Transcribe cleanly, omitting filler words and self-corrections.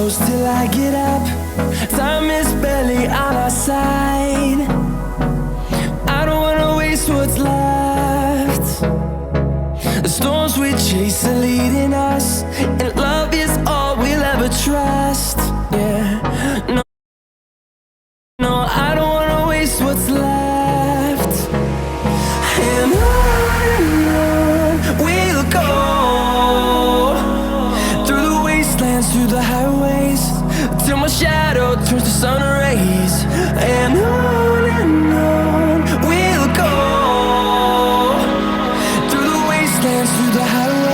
close till I get up. Time is barely on our side. I don't wanna waste what's left. The storms we chase are leading us, and love is all we'll ever trust. Yeah, no, no, I don't wanna waste what's left. And on we'll go, through the wastelands, through the highways, till my shadow turns to sun rays. And on we'll go, through the wastelands, through the highways.